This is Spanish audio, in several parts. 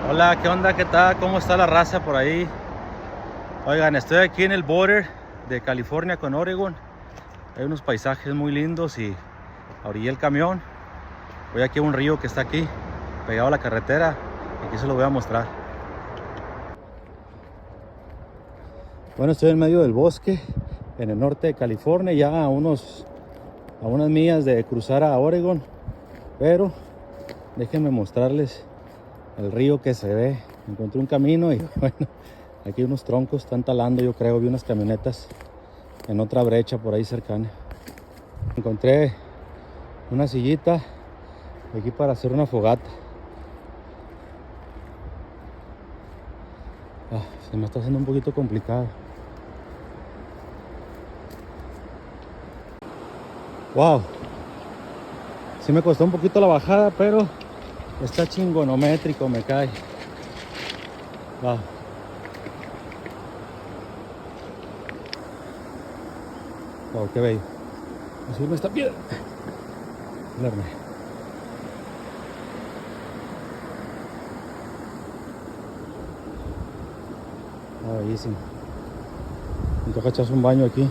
Hola, ¿qué onda? ¿Qué tal? ¿Cómo está la raza por ahí? Oigan, estoy aquí en el border de California con Oregon. Hay unos paisajes muy lindos y orillé el camión. Voy aquí a un río que está aquí, pegado a la carretera. Aquí se lo voy a mostrar. Bueno, estoy en medio del bosque, en el norte de California, ya a unas millas de cruzar a Oregon. Pero déjenme mostrarles el río que se ve. Encontré un camino y bueno, aquí hay unos troncos, están talando, yo creo. Vi unas camionetas en otra brecha por ahí cercana. Encontré una sillita aquí para hacer una fogata. Se me está haciendo un poquito complicado. Wow, sí me costó un poquito la bajada, pero está chingonométrico, me cae. Wow. Wow, qué bello. Me sirve esta piedra. Enorme. Bellísimo. Me toca echarse un baño aquí.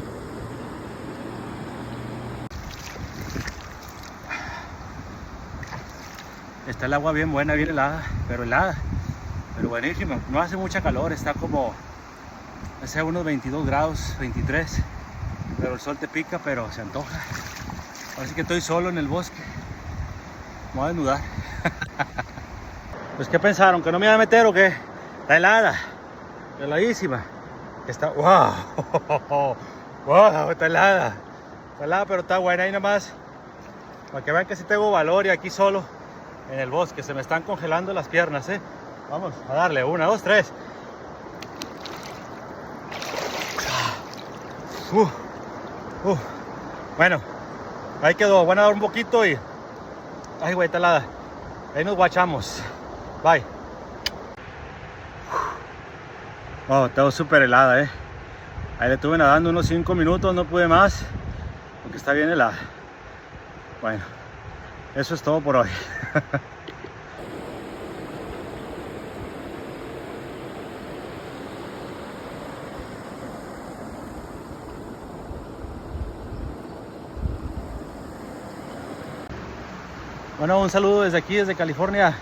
Está el agua bien buena, bien helada, pero buenísima. No hace mucha calor, está como, no sé, unos 22 grados, 23, pero el sol te pica, pero se antoja. Así que estoy solo en el bosque, me voy a desnudar. Pues, ¿qué pensaron? ¿Que no me iba a meter o qué? Está helada, heladísima. Está, wow, wow, está helada, pero está buena. Ahí nomás, para que vean que sí tengo valor y aquí solo en el bosque, se me están congelando las piernas, Vamos a darle, 1, 2, 3. Bueno, ahí quedó, van a dar un poquito y... Ay, güey, talada. Ahí nos guachamos. Bye. Oh, tengo súper helada, Ahí le estuve nadando unos 5 minutos, no pude más, porque está bien helada. Bueno, eso es todo por hoy. Bueno, un saludo desde aquí, desde California.